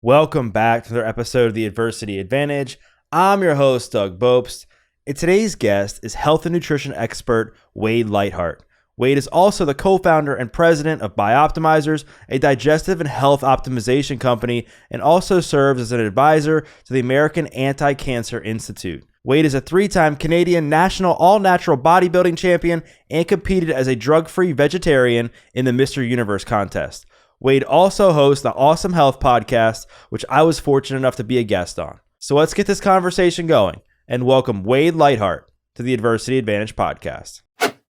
Welcome back to another episode of The Adversity Advantage. I'm your host, Doug Bopst, and today's guest is health and nutrition expert Wade Lightheart. Wade is also the co-founder and president of Bioptimizers, a digestive and health optimization company, and also serves as an advisor to the American Anti-Cancer Institute. Wade is a three-time Canadian national all-natural bodybuilding champion and competed as a drug-free vegetarian in the Mr. Universe contest. Wade also hosts the Awesome Health podcast, which I was fortunate enough to be a guest on. So let's get this conversation going and welcome Wade Lightheart to the Adversity Advantage podcast.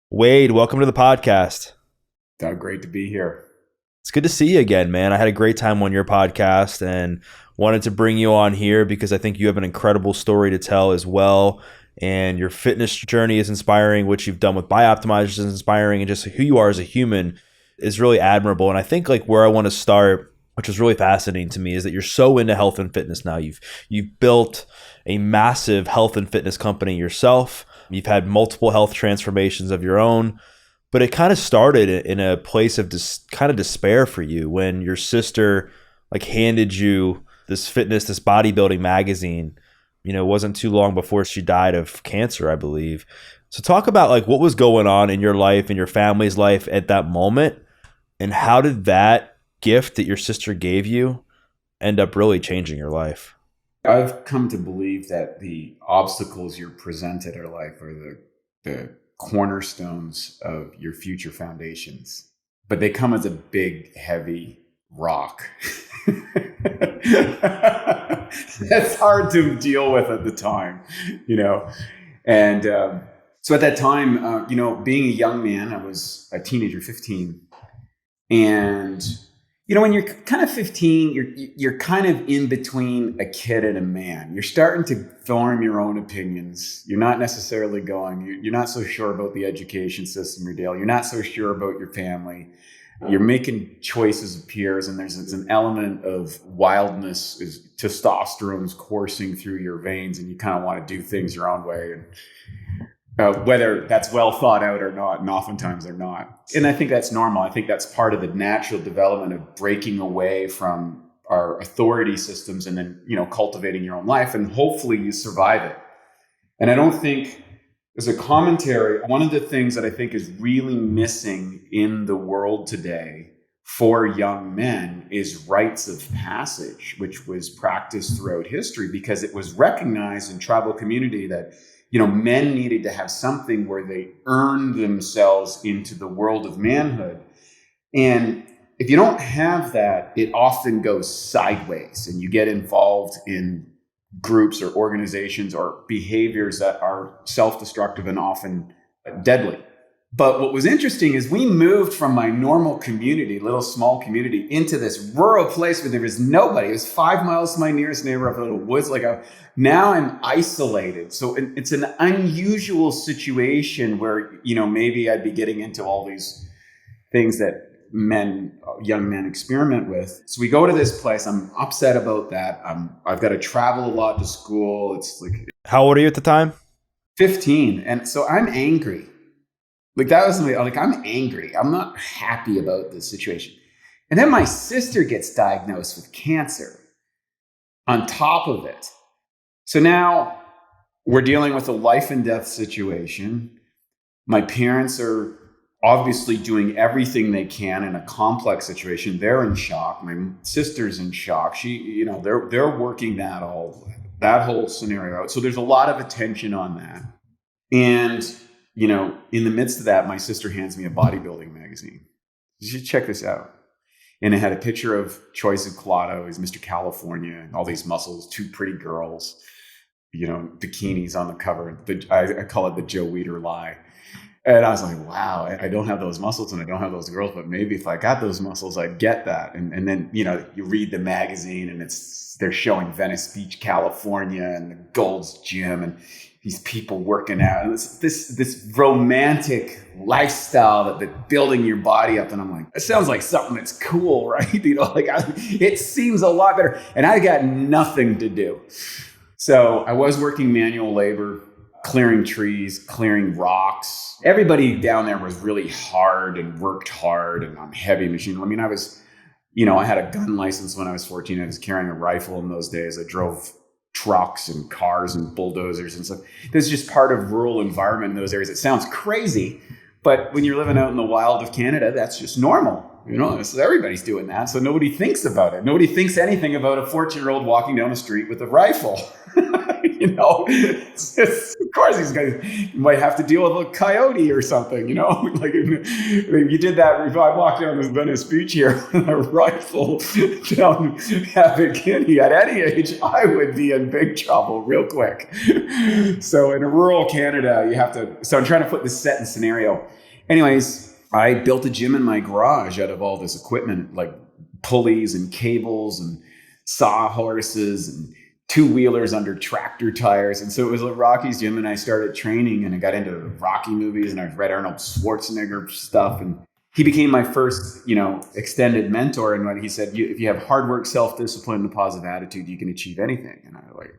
Wade, welcome to the podcast. Doug, great to be here. It's good to see you again, man. I had a great time on your podcast and wanted to bring you on here because I think you have an incredible story to tell as well. And your fitness journey is inspiring. What you've done with Bioptimizers is inspiring, and just who you are as a human is really admirable. And I think like where I want to start, which is really fascinating to me, is that you're so into health and fitness now. You've built a massive health and fitness company yourself. You've had multiple health transformations of your own, but it kind of started in a place of kind of despair for you when your sister like handed you this fitness, this bodybuilding magazine. You know, it wasn't too long before she died of cancer, I believe. So talk about like what was going on in your life and your family's life at that moment, and how did that gift that your sister gave you end up really changing your life? I've come to believe that the obstacles you're presented in life are the cornerstones of your future foundations, but they come as a big, heavy rock. That's hard to deal with at the time, you know? And so at that time, being a young man, I was a teenager, 15. And, you know, when you're kind of 15, you're kind of in between a kid and a man. You're starting to form your own opinions. You're not necessarily you're not so sure about the education system you're dealing. You're not so sure about your family. You're making choices of peers, and there's an element of wildness, is testosterone's coursing through your veins, and you kind of want to do things your own way. And whether that's well thought out or not, and oftentimes they're not. And I think that's normal. I think that's part of the natural development of breaking away from our authority systems and then, you know, cultivating your own life, and hopefully you survive it. And I don't think, as a commentary, one of the things that I think is really missing in the world today for young men is rites of passage, which was practiced throughout history because it was recognized in tribal community that, you know, men needed to have something where they earned themselves into the world of manhood. And if you don't have that, it often goes sideways and you get involved in groups or organizations or behaviors that are self-destructive and often deadly. But what was interesting is we moved from my normal community, little small community, into this rural place where there was nobody. It was 5 miles to my nearest neighbor of little woods. Now I'm isolated. So it's an unusual situation where, you know, maybe I'd be getting into all these things that young men experiment with. So we go to this place. I'm upset about that. I've got to travel a lot to school. It's like, How old are you at the time? 15. And so I'm angry. Like that was like, I'm angry. I'm not happy about this situation. And then my sister gets diagnosed with cancer on top of it. So now we're dealing with a life and death situation. My parents are obviously doing everything they can in a complex situation. They're in shock. My sister's in shock. They're working that whole scenario out. So there's a lot of attention on that. And, you know, in the midst of that, my sister hands me a bodybuilding magazine. You should check this out. And it had a picture of Troy Zuclato, he's Mr. California, and all these muscles, two pretty girls, you know, bikinis on the cover. I call it the Joe Weider lie. And I was like, wow, I don't have those muscles and I don't have those girls, but maybe if I got those muscles, I'd get that. And then, you know, you read the magazine and they're showing Venice Beach, California, and the Gold's Gym and these people working out. And it's this romantic lifestyle that building your body up. And I'm like, it sounds like something that's cool, right? You know, it seems a lot better. And I got nothing to do. So I was working manual labor, clearing trees, clearing rocks. Everybody down there was really hard and worked hard and on heavy machine. I mean, I was I had a gun license when I was 14. I was carrying a rifle in those days. I drove trucks and cars and bulldozers and stuff. This is just part of rural environment in those areas. It sounds crazy, but when you're living out in the wild of Canada, that's just normal. So everybody's doing that. So nobody thinks about it. Nobody thinks anything about a 14-year-old walking down the street with a rifle. Of course these guys might have to deal with a coyote or something, like if you did that, if I walked down this Venice beach here with a rifle down Abergavenny at any age, I would be in big trouble real quick. So in rural Canada, so I'm trying to put this set and scenario. Anyways, I built a gym in my garage out of all this equipment, like pulleys and cables and sawhorses and two-wheelers under tractor tires. And so it was a Rocky's gym, and I started training, and I got into Rocky movies, and I read Arnold Schwarzenegger stuff. And he became my first, extended mentor. And when he said, if you have hard work, self-discipline, and a positive attitude, you can achieve anything. And I was like,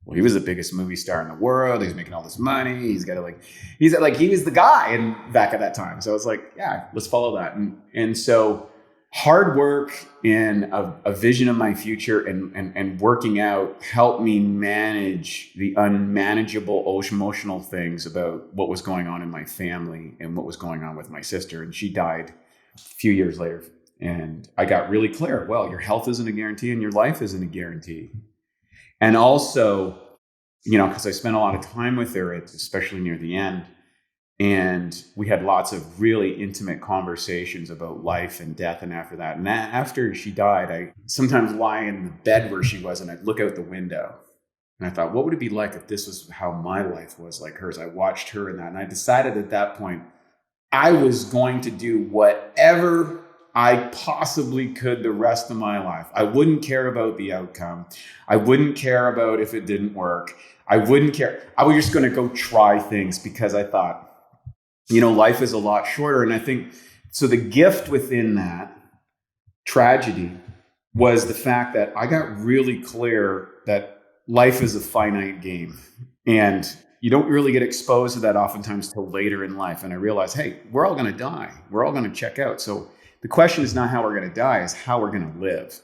well, he was the biggest movie star in the world. He's making all this money. He was the guy back at that time. So I was like, yeah, let's follow that. And so hard work and a vision of my future and working out helped me manage the unmanageable emotional things about what was going on in my family and what was going on with my sister. And she died a few years later. And I got really clear, well, your health isn't a guarantee and your life isn't a guarantee. And also, because I spent a lot of time with her, especially near the end, and we had lots of really intimate conversations about life and death. And after that, and after she died, I sometimes lie in the bed where she was, and I'd look out the window. And I thought, what would it be like if this was how my life was like hers? I watched her in that. And I decided at that point, I was going to do whatever I possibly could the rest of my life. I wouldn't care about the outcome. I wouldn't care about if it didn't work. I wouldn't care. I was just going to go try things because I thought, life is a lot shorter. And I think, so the gift within that tragedy was the fact that I got really clear that life is a finite game. And you don't really get exposed to that oftentimes till later in life. And I realized, hey, we're all going to die. We're all going to check out. So the question is not how we're going to die, is how we're going to live.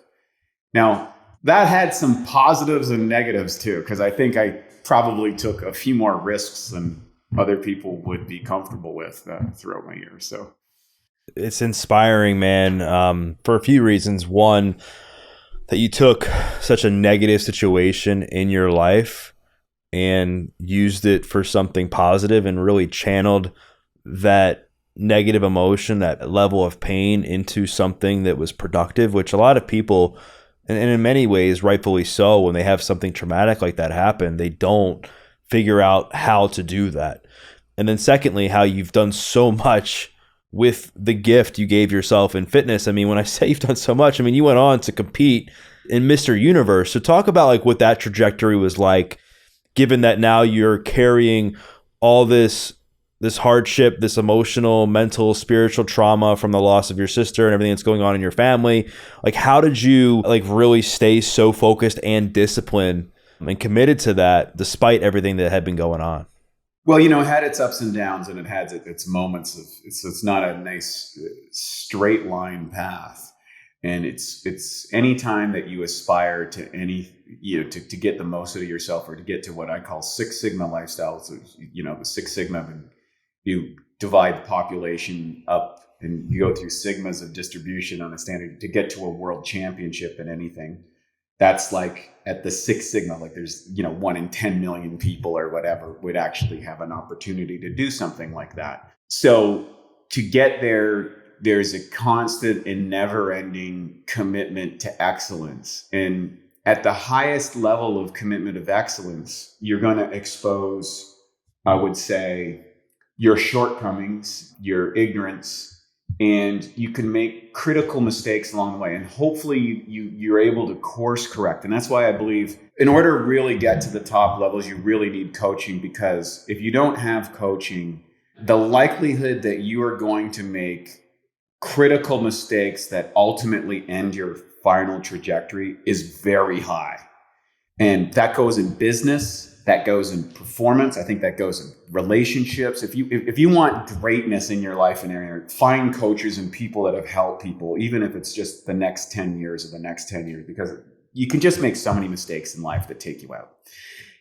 Now, that had some positives and negatives too, because I think I probably took a few more risks than other people would be comfortable with throughout my years. So it's inspiring, man, for a few reasons. One, that you took such a negative situation in your life and used it for something positive and really channeled that negative emotion, that level of pain, into something that was productive, which a lot of people, and in many ways rightfully so, when they have something traumatic like that happen, they don't figure out how to do that. And then secondly, how you've done so much with the gift you gave yourself in fitness. I mean, when I say you've done so much, I mean, you went on to compete in Mr. Universe. So talk about like what that trajectory was like, given that now you're carrying all this hardship, this emotional, mental, spiritual trauma from the loss of your sister and everything that's going on in your family. Like, how did you like really stay so focused and disciplined and committed to that despite everything that had been going on? Well, it had its ups and downs, and it had its moments of it's not a nice straight line path. And it's any time that you aspire to to get the most out of yourself, or to get to what I call Six Sigma lifestyle. So, the Six Sigma, and you divide the population up and you go through sigmas of distribution on a standard to get to a world championship in anything. That's like at the Six Sigma, like there's, 1 in 10 million people or whatever would actually have an opportunity to do something like that. So to get there, there's a constant and never ending commitment to excellence. And at the highest level of commitment of excellence, you're going to expose, I would say, your shortcomings, your ignorance, and you can make critical mistakes along the way. And hopefully you're able to course correct. And that's why I believe in order to really get to the top levels, you really need coaching, because if you don't have coaching, the likelihood that you are going to make critical mistakes that ultimately end your final trajectory is very high. And that goes in business, That goes in performance. I think that goes in relationships. If you want greatness in your life and area, find coaches and people that have helped people, even if it's just the next 10 years or the next 10 years, because you can just make so many mistakes in life that take you out.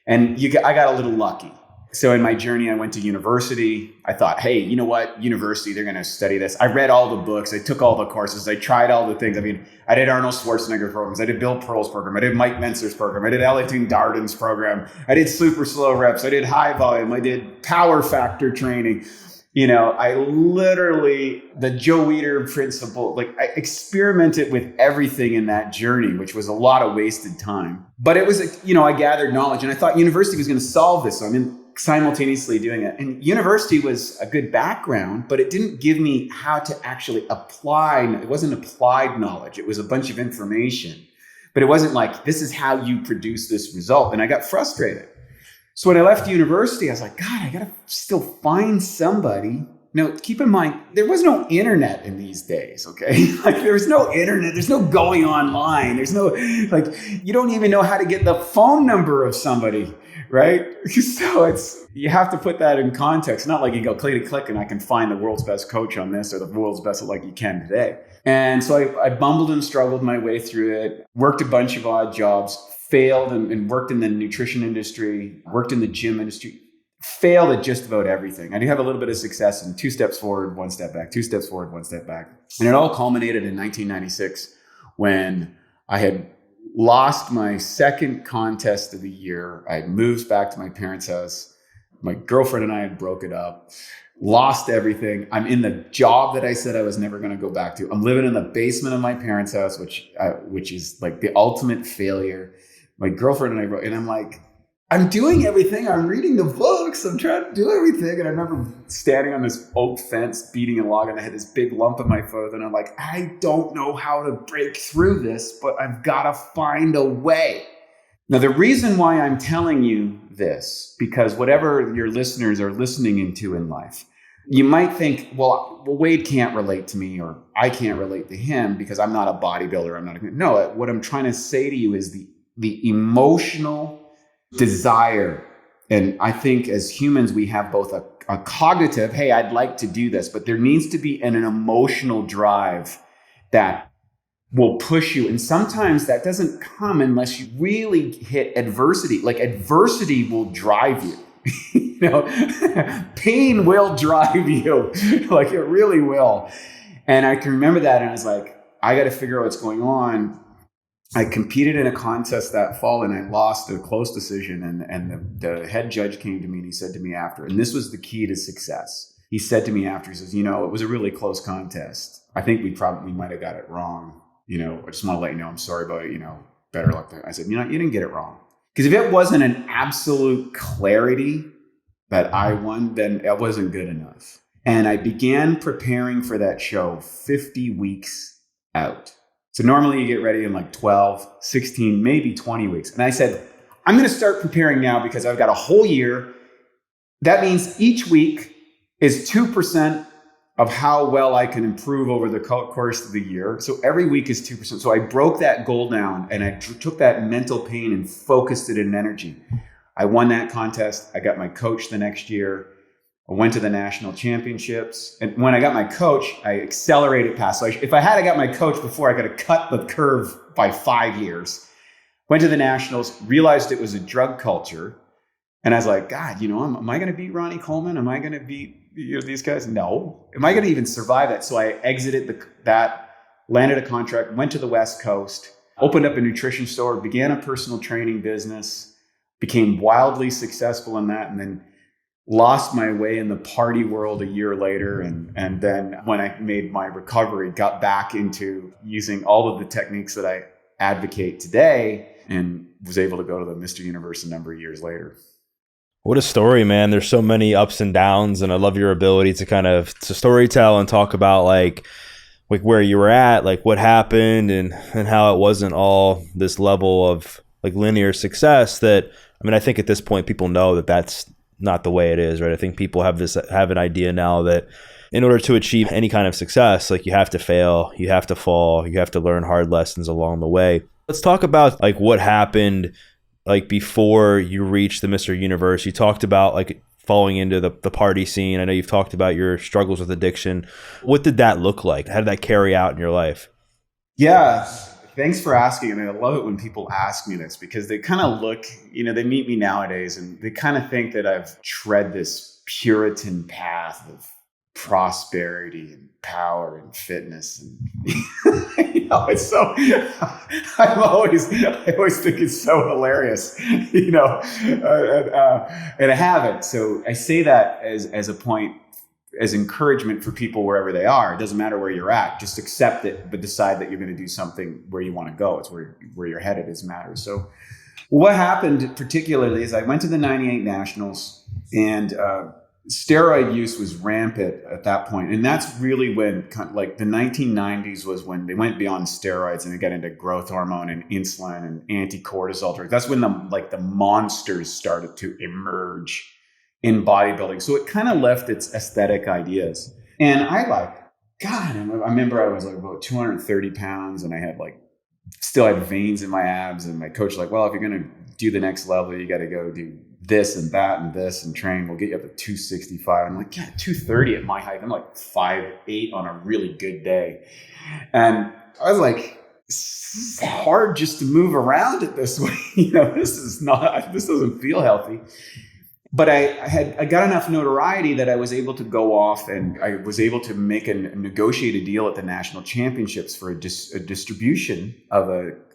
And I got a little lucky. So in my journey, I went to university. I thought, hey, you know what? University, they're going to study this. I read all the books. I took all the courses. I tried all the things. I mean, I did Arnold Schwarzenegger programs. I did Bill Pearl's program. I did Mike Mentzer's program. I did Ellington Darden's program. I did super slow reps. I did high volume. I did power factor training. You know, I literally, the Joe Weider principle, like I experimented with everything in that journey, which was a lot of wasted time. But it was, you know, I gathered knowledge and I thought university was going to solve this. So I'm simultaneously doing it. And university was a good background, but it didn't give me how to actually apply. It wasn't applied knowledge. It was a bunch of information, but it wasn't like, this is how you produce this result. And I got frustrated. So when I left university, I was like, God, I got to still find somebody. Now, keep in mind, there was no internet in these days, okay? Like there was no internet. There's no going online. There's no, like, you don't even know how to get the phone number of somebody, right? So you have to put that in context. Not like you go click and I can find the world's best coach on this or the world's best like you can today. And so I bumbled and struggled my way through it, worked a bunch of odd jobs, failed and worked in the nutrition industry, worked in the gym industry, failed at just about everything. I do have a little bit of success in 2 steps forward, 1 step back, 2 steps forward, 1 step back. And it all culminated in 1996 when I had lost my second contest of the year. I moved back to my parents' house. My girlfriend and I had broken up, lost everything. I'm in the job that I said I was never going to go back to. I'm living in the basement of my parents' house, which is like the ultimate failure. My girlfriend and I wrote, and I'm like, I'm doing everything. I'm reading the books. I'm trying to do everything. And I remember standing on this oak fence, beating a log, and I had this big lump in my foot. And I'm like, I don't know how to break through this, but I've got to find a way. Now, the reason why I'm telling you this, because whatever your listeners are listening into in life, you might think, well, Wade can't relate to me or I can't relate to him because I'm not a bodybuilder. No, what I'm trying to say to you is the emotional desire. And I think as humans, we have both a cognitive, hey, I'd like to do this, but there needs to be an emotional drive that will push you. And sometimes that doesn't come unless you really hit adversity. Like adversity will drive you. You know, pain will drive you. Like it really will. And I can remember that. And I was like, I got to figure out what's going on. I competed in a contest that fall and I lost a close decision. And the head judge came to me and he said to me after, and this was the key to success. He said to me after, he says, you know, it was a really close contest. I think we might have got it wrong. You know, I just want to let you know, I'm sorry about it. You know, better luck there. I said, you know, you didn't get it wrong. Because if it wasn't an absolute clarity that I won, then it wasn't good enough. And I began preparing for that show 50 weeks out. So normally you get ready in like 12, 16, maybe 20 weeks. And I said, I'm going to start preparing now because I've got a whole year. That means each week is 2% of how well I can improve over the course of the year. So every week is 2%. So I broke that goal down and I took that mental pain and focused it in energy. I won that contest. I got my coach the next year. I went to the national championships. And when I got my coach, I accelerated past. So if I had got my coach before, I could have cut the curve by 5 years. Went to the nationals, realized it was a drug culture. And I was like, God, you know, am I going to beat Ronnie Coleman? Am I going to beat these guys? No. Am I going to even survive that? So I exited that, landed a contract, went to the West Coast, opened up a nutrition store, began a personal training business, became wildly successful in that, and then lost my way in the party world a year later. And then when I made my recovery, got back into using all of the techniques that I advocate today and was able to go to the Mr. Universe a number of years later. What a story, man. There's so many ups and downs, and I love your ability to kind of to storytell and talk about like where you were at, like what happened and how it wasn't all this level of like linear success that, I mean, I think at this point people know that that's not the way it is, right? I think people have an idea now that in order to achieve any kind of success, like you have to fail, you have to fall, you have to learn hard lessons along the way. Let's talk about like what happened like before you reached the Mr. Universe? You talked about like falling into the party scene. I know you've talked about your struggles with addiction. What did that look like? How did that carry out in your life? Yeah. Thanks for asking. And I love it when people ask me this, because they kind of look, they meet me nowadays and they kind of think that I've tread this Puritan path of prosperity and power and fitness. And it's so, I always think it's so hilarious, and I haven't. So I say that as a point, as encouragement for people wherever they are. It doesn't matter where you're at, just accept it, but decide that you're going to do something where you want to go. It's where you're headed is matters. So what happened particularly is I went to the 98 Nationals, and steroid use was rampant at that point. And that's really when, like, the 1990s was when they went beyond steroids and they got into growth hormone and insulin and anti-cortisol drugs. That's when the monsters started to emerge in bodybuilding. So it kind of left its aesthetic ideas. And I remember I was like about 230 pounds and I had still had veins in my abs. And my coach was like, well, if you're going to do the next level, you got to go do this and that and this and train. We'll get you up to 265. I'm like, yeah, 230 at my height. I'm like 5'8" on a really good day. And I was like, it's hard just to move around it this way. This doesn't feel healthy. But I got enough notoriety that I was able to go off and I was able to negotiate a deal at the national championships for a distribution of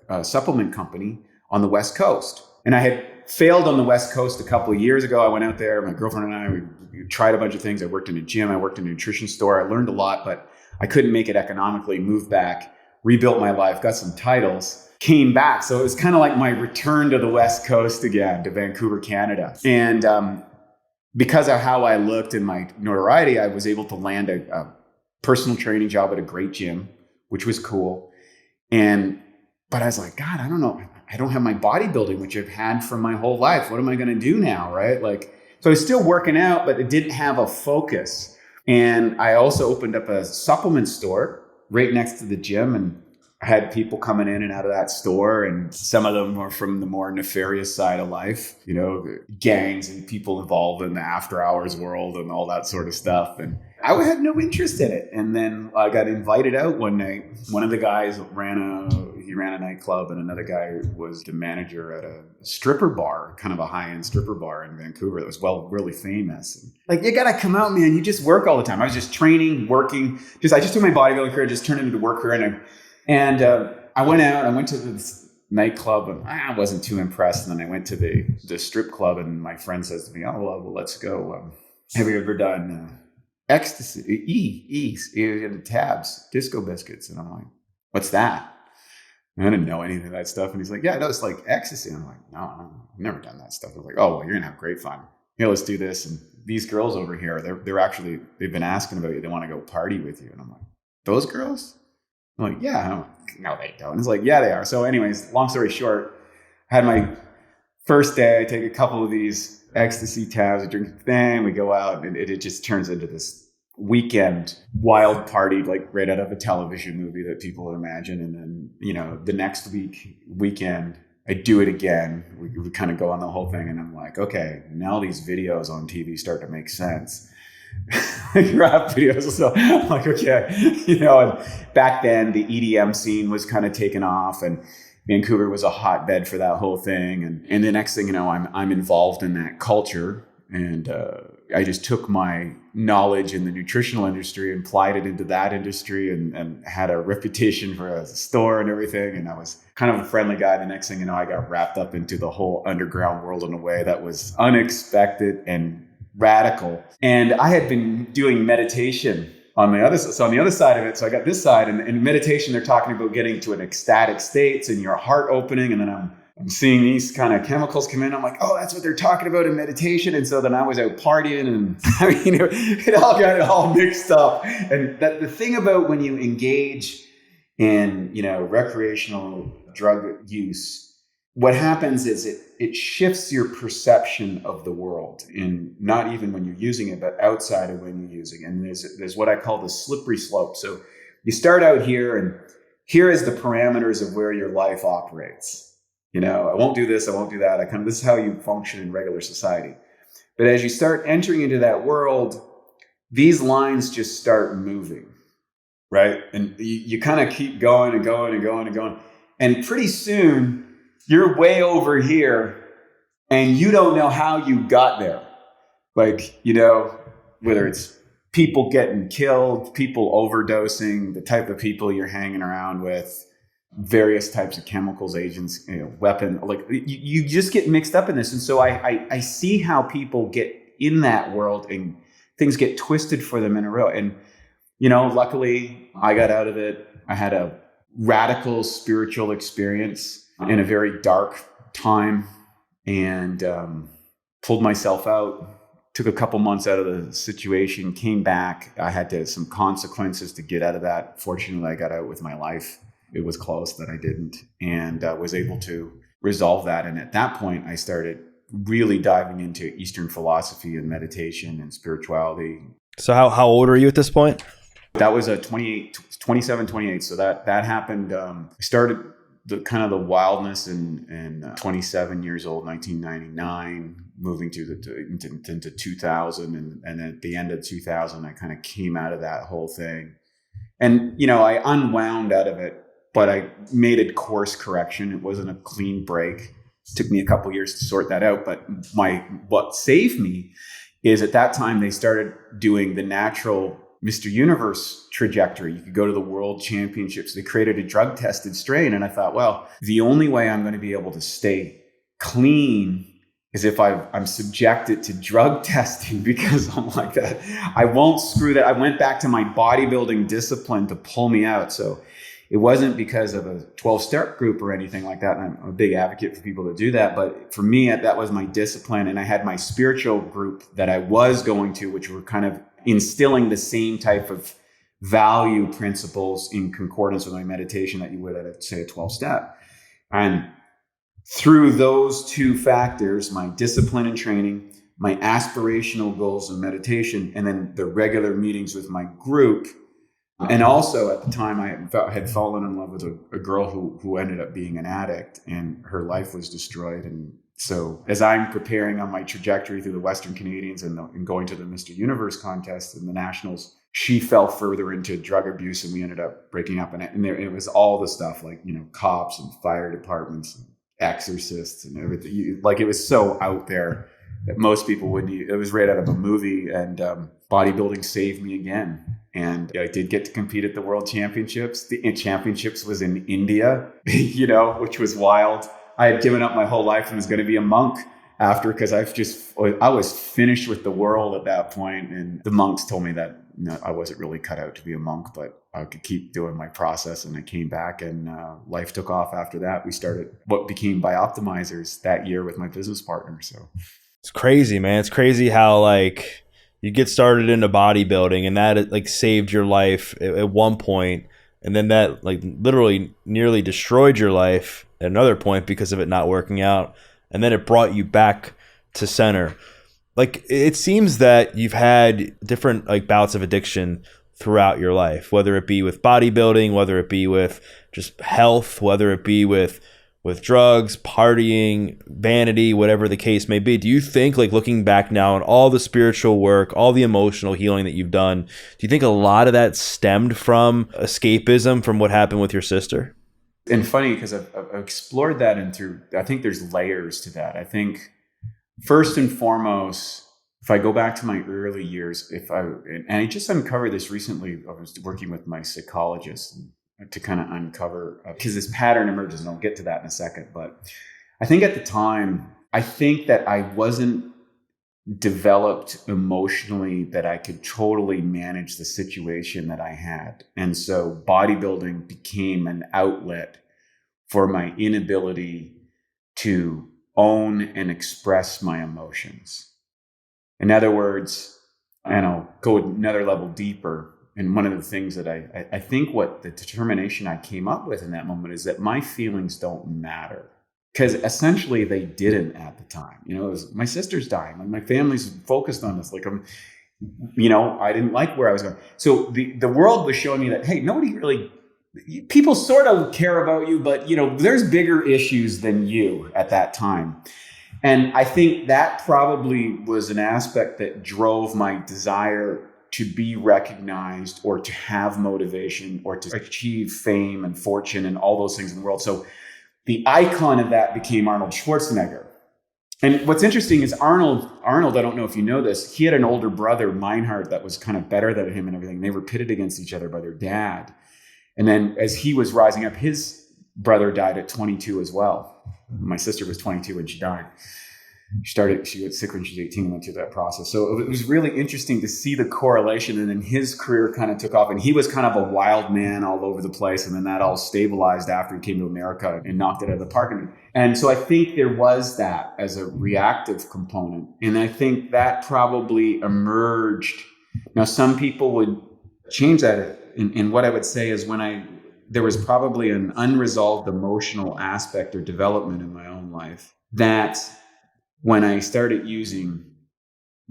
a supplement company on the West Coast. And I had failed on the West Coast a couple of years ago. I went out there, my girlfriend and I, we tried a bunch of things. I worked in a gym, I worked in a nutrition store. I learned a lot, but I couldn't make it economically, moved back, rebuilt my life, got some titles. Came back. So it was kind of like my return to the West Coast again, to Vancouver, Canada. And because of how I looked and my notoriety, I was able to land a personal training job at a great gym, which was cool. But I was like, God, I don't know. I don't have my bodybuilding, which I've had for my whole life. What am I going to do now, right? So I was still working out, but it didn't have a focus. And I also opened up a supplement store right next to the gym, and I had people coming in and out of that store, and some of them were from the more nefarious side of life, gangs and people involved in the after hours world and all that sort of stuff. And I had no interest in it. And then I got invited out one night. One of the guys ran a nightclub, and another guy was the manager at a stripper bar, kind of a high-end stripper bar in Vancouver that was really famous. And you got to come out, man. You just work all the time. I was just training, working. I just took my bodybuilding career, just turned it into work career. And I went out, I went to this nightclub, and I wasn't too impressed. And then I went to the strip club, and my friend says to me, oh, well, let's go. Have you ever done ecstasy, the tabs, disco biscuits? And I'm like, what's that? And I didn't know anything of that stuff. And he's like, yeah, no, it's like ecstasy. And I'm like, no, I've never done that stuff. I was like, oh, well, you're going to have great fun. Here, let's do this. And these girls over here, they've been asking about you. They want to go party with you. And I'm like, those girls? I'm like, yeah. No, they don't. It's like, yeah, they are. So anyways, long story short, I had my first day. I take a couple of these ecstasy tabs, I drink a thing, we go out, and it just turns into this weekend wild party, right out of a television movie that people would imagine. And then, the next weekend, I do it again. We kind of go on the whole thing, and I'm like, okay, now these videos on TV start to make sense. Rap videos. So I'm like, okay, and back then the EDM scene was kind of taken off, and Vancouver was a hotbed for that whole thing. And the next thing you know, I'm involved in that culture, and I just took my knowledge in the nutritional industry and applied it into that industry, and had a reputation for a store and everything. And I was kind of a friendly guy. The next thing you know, I got wrapped up into the whole underground world in a way that was unexpected and radical. And I had been doing meditation on the other side of it. So I got this side, and in meditation, they're talking about getting to an ecstatic state and your heart opening. And then I'm seeing these kind of chemicals come in. I'm like, oh, that's what they're talking about in meditation. And so then I was out partying, and it all got all mixed up. And that the thing about when you engage in, recreational drug use, what happens is it shifts your perception of the world, in not even when you're using it, but outside of when you're using it. And there's what I call the slippery slope. So you start out here, and here is the parameters of where your life operates. I won't do this, I won't do that. This is how you function in regular society. But as you start entering into that world, these lines just start moving, right? And you kind of keep going and going and going and going. And pretty soon you're way over here and you don't know how you got there. Like, whether it's people getting killed, people overdosing, the type of people you're hanging around with, various types of chemicals, agents, weapon, like you just get mixed up in this. And so I see how people get in that world and things get twisted for them in a row. And, luckily I got out of it. I had a radical spiritual experience in a very dark time and pulled myself out. Took a couple months out of the situation, came back. I had some consequences to get out of that. Fortunately, I got out with my life. It was close that I didn't, and was able to resolve that. And at that point, I started really diving into Eastern philosophy and meditation and spirituality. So how old are you at this point? That was 27, 28. So that happened. I started the kind of the wildness in 27 years old, 1999, moving into 2000. And at the end of 2000, I kind of came out of that whole thing. And, I unwound out of it, but I made a course correction. It wasn't a clean break. It took me a couple years to sort that out. But what saved me is at that time, they started doing the natural Mr. Universe trajectory. You could go to the world championships. They created a drug tested strain. And I thought, well, the only way I'm going to be able to stay clean is if I'm subjected to drug testing, because I'm like that. I won't screw that. I went back to my bodybuilding discipline to pull me out. So it wasn't because of a 12-step group or anything like that. And I'm a big advocate for people to do that. But for me, that was my discipline. And I had my spiritual group that I was going to, which were kind of instilling the same type of value principles in concordance with my meditation that you would at, say, a 12-step. And through those two factors, my discipline and training, my aspirational goals and meditation, and then the regular meetings with my group. And also at the time, I had fallen in love with a girl who ended up being an addict, and her life was destroyed. And so as I'm preparing on my trajectory through the Western Canadians and going to the Mr. Universe contest and the Nationals, she fell further into drug abuse, and we ended up breaking up. And it was all the stuff like, cops and fire departments and exorcists and everything. Like, it was so out there that most people wouldn't. It was right out of a movie. And bodybuilding saved me again. And I did get to compete at the World Championships. The championships was in India, which was wild. I had given up my whole life and was going to be a monk after, because I was finished with the world at that point. And the monks told me that I wasn't really cut out to be a monk, but I could keep doing my process. And I came back, and life took off after that. We started what became Bioptimizers that year with my business partner. So it's crazy, man. It's crazy how you get started into bodybuilding, and that saved your life at one point, and then that literally nearly destroyed your life at another point because of it not working out, and then it brought you back to center. It seems that you've had different bouts of addiction throughout your life, whether it be with bodybuilding, whether it be with just health, whether it be with drugs, partying, vanity, whatever the case may be. Do you think, looking back now on all the spiritual work, all the emotional healing that you've done, do you think a lot of that stemmed from escapism from what happened with your sister? And funny, because I've explored that I think there's layers to that. I think first and foremost, if I go back to my early years, and I just uncovered this recently, I was working with my psychologist to kind of uncover, because this pattern emerges, and I'll get to that in a second. But I think at the time, I think that I wasn't developed emotionally that I could totally manage the situation that I had. And so bodybuilding became an outlet for my inability to own and express my emotions. In other words, and I'll go another level deeper, and one of the things that I think what the determination I came up with in that moment is that my feelings don't matter. Because essentially they didn't at the time. It was my sister's dying. My family's focused on this. I didn't like where I was going. So the world was showing me that, hey, nobody really people sort of care about you, but there's bigger issues than you at that time. And I think that probably was an aspect that drove my desire to be recognized or to have motivation or to achieve fame and fortune and all those things in the world. So the icon of that became Arnold Schwarzenegger. And what's interesting is Arnold, I don't know if you know this, he had an older brother, Meinhardt, that was kind of better than him and everything. They were pitted against each other by their dad. And then as he was rising up, his brother died at 22 as well. My sister was 22 when she died. She got sick when she was 18 and went through that process. So it was really interesting to see the correlation. And then his career kind of took off, and he was kind of a wild man all over the place. And then that all stabilized after he came to America and knocked it out of the park. And so I think there was that as a reactive component. And I think that probably emerged. Now, some people would change that. And what I would say is there was probably an unresolved emotional aspect or development in my own life that when I started using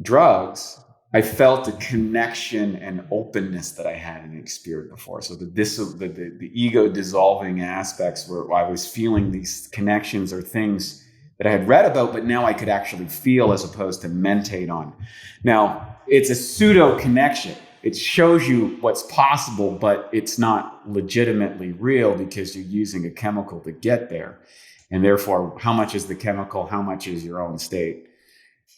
drugs, I felt a connection and openness that I hadn't experienced before. So the ego dissolving aspects where I was feeling these connections or things that I had read about, but now I could actually feel as opposed to mentate on. Now, it's a pseudo connection. It shows you what's possible, but it's not legitimately real because you're using a chemical to get there. And therefore, how much is the chemical? How much is your own state?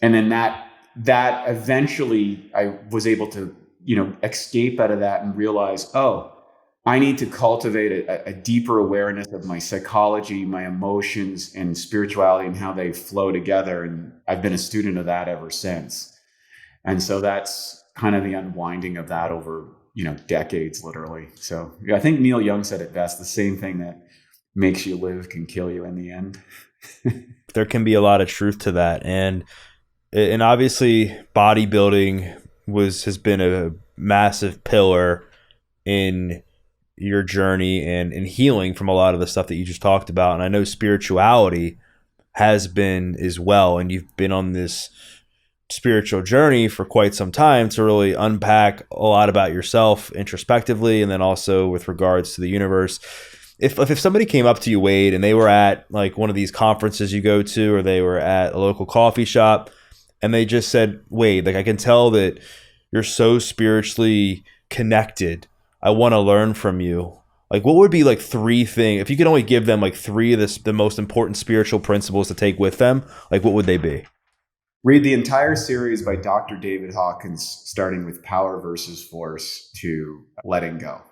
And then that eventually I was able to, escape out of that and realize, I need to cultivate a deeper awareness of my psychology, my emotions, and spirituality and how they flow together. And I've been a student of that ever since. And so that's kind of the unwinding of that over, decades, literally. So I think Neil Young said it best, the same thing that makes you live can kill you in the end. There can be a lot of truth to that. And obviously bodybuilding has been a massive pillar in your journey and healing from a lot of the stuff that you just talked about. And I know spirituality has been as well. And you've been on this spiritual journey for quite some time to really unpack a lot about yourself introspectively and then also with regards to the universe. If somebody came up to you, Wade, and they were at like one of these conferences you go to, or they were at a local coffee shop, and they just said, Wade, like I can tell that you're so spiritually connected. I want to learn from you. Like, what would be like three things, if you could only give them like three of the most important spiritual principles to take with them, like what would they be? Read the entire series by Dr. David Hawkins, starting with Power versus Force to Letting Go.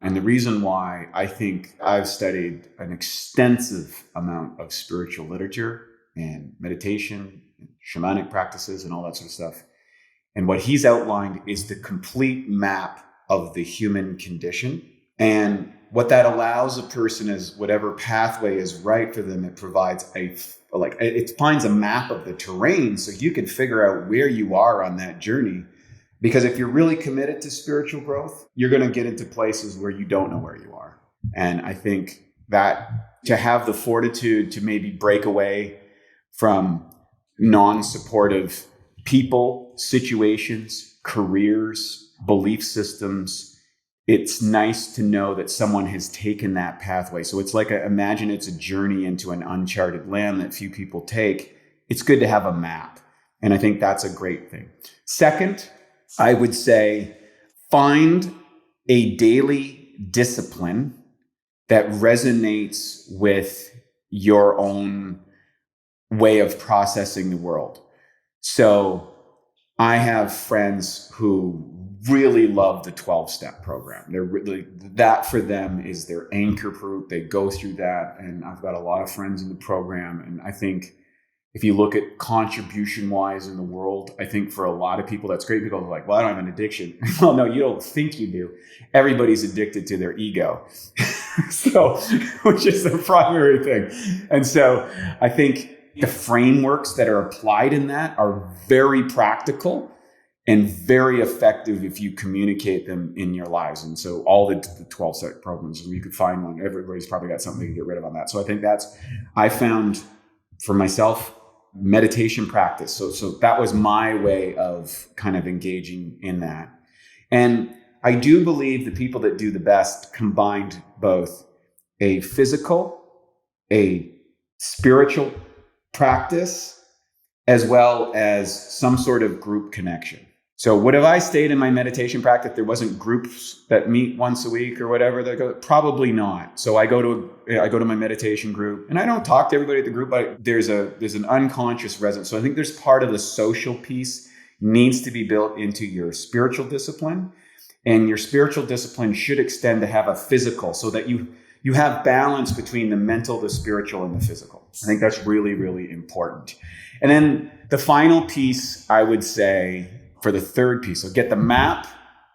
And the reason why I think I've studied an extensive amount of spiritual literature and meditation, and shamanic practices, and all that sort of stuff. And what he's outlined is the complete map of the human condition. And what that allows a person is whatever pathway is right for them, it provides it finds a map of the terrain so you can figure out where you are on that journey. Because if you're really committed to spiritual growth, you're going to get into places where you don't know where you are. And I think that to have the fortitude to maybe break away from non-supportive people, situations, careers, belief systems, it's nice to know that someone has taken that pathway. So it's like, imagine it's a journey into an uncharted land that few people take. It's good to have a map. And I think that's a great thing. Second, I would say find a daily discipline that resonates with your own way of processing the world. So I have friends who really love the 12-step program. They're really, that for them is their anchor group. They go through that. And I've got a lot of friends in the program. And I think if you look at contribution-wise in the world, I think for a lot of people, that's great. People are like, well, I don't have an addiction. Well, no, you don't think you do. Everybody's addicted to their ego. So, which is the primary thing. And so I think the frameworks that are applied in that are very practical and very effective if you communicate them in your lives. And so all the 12-step programs, you could find one. Everybody's probably got something to get rid of on that. So I think I found for myself, meditation practice. So that was my way of kind of engaging in that. And I do believe the people that do the best combined both a physical, a spiritual practice, as well as some sort of group connection. So would have I stayed in my meditation practice if there wasn't groups that meet once a week or whatever? Probably not. So I go to my meditation group, and I don't talk to everybody at the group, but there's an unconscious resonance. So I think there's part of the social piece needs to be built into your spiritual discipline, and your spiritual discipline should extend to have a physical, so that you have balance between the mental, the spiritual, and the physical. I think that's really, really important. And then the final piece, I would say, for the third piece, so get the map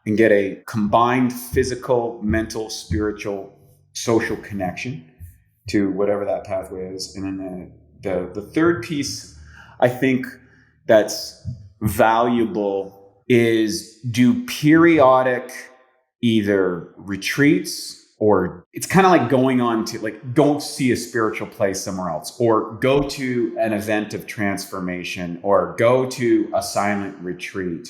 and get a combined physical, mental, spiritual, social connection to whatever that pathway is. And then the third piece, I think that's valuable is do periodic either retreats, or it's kind of like going on to go see a spiritual place somewhere else, or go to an event of transformation, or go to a silent retreat.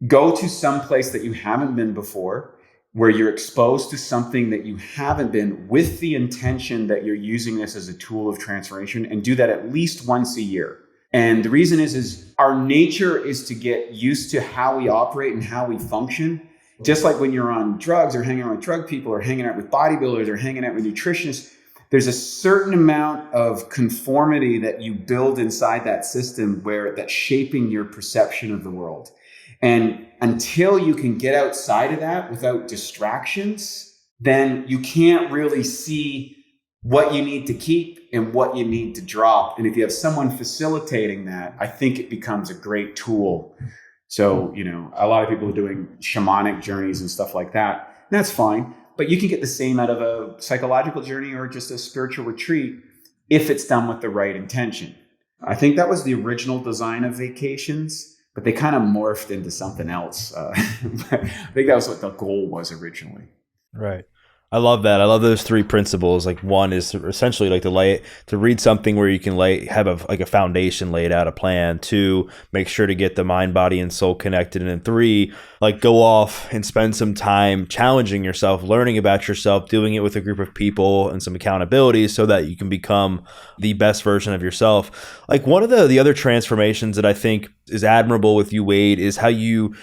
Go to some place that you haven't been before, where you're exposed to something that you haven't been, with the intention that you're using this as a tool of transformation, and do that at least once a year. And the reason is our nature is to get used to how we operate and how we function. Just like when you're on drugs or hanging out with drug people or hanging out with bodybuilders or hanging out with nutritionists, there's a certain amount of conformity that you build inside that system that's shaping your perception of the world. And until you can get outside of that without distractions, then you can't really see what you need to keep and what you need to drop. And if you have someone facilitating that, I think it becomes a great tool. So, a lot of people are doing shamanic journeys and stuff like that. And that's fine. But you can get the same out of a psychological journey or just a spiritual retreat if it's done with the right intention. I think that was the original design of vacations, but they kind of morphed into something else. I think that was what the goal was originally. Right. I love that. I love those three principles. Like, one is essentially like to read something where you can have a foundation laid out, a plan. Two, make sure to get the mind, body, and soul connected. And then three, go off and spend some time challenging yourself, learning about yourself, doing it with a group of people and some accountability so that you can become the best version of yourself. One of the other transformations that I think is admirable with you, Wade, is how you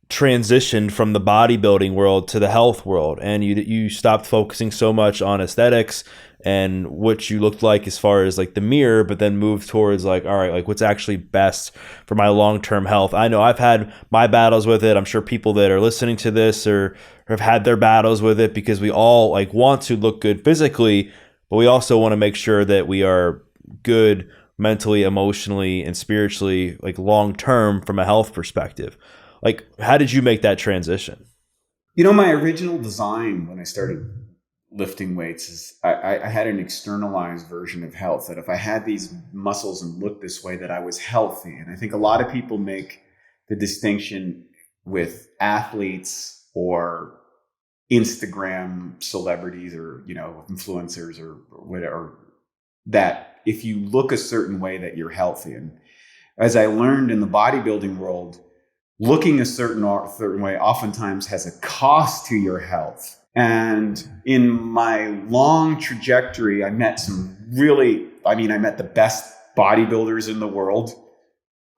transitioned from the bodybuilding world to the health world, and you stopped focusing so much on aesthetics and what you looked like as far as the mirror, but then moved towards all right, what's actually best for my long-term health. I know I've had my battles with it. I'm sure people that are listening to this or have had their battles with it, because we all want to look good physically, but we also want to make sure that we are good mentally, emotionally, and spiritually, long-term from a health perspective. How did you make that transition? My original design when I started lifting weights is I had an externalized version of health, that if I had these muscles and looked this way, that I was healthy. And I think a lot of people make the distinction with athletes or Instagram celebrities or, influencers or whatever, that if you look a certain way that you're healthy. And as I learned in the bodybuilding world, looking a certain way oftentimes has a cost to your health. And in my long trajectory, I met I met the best bodybuilders in the world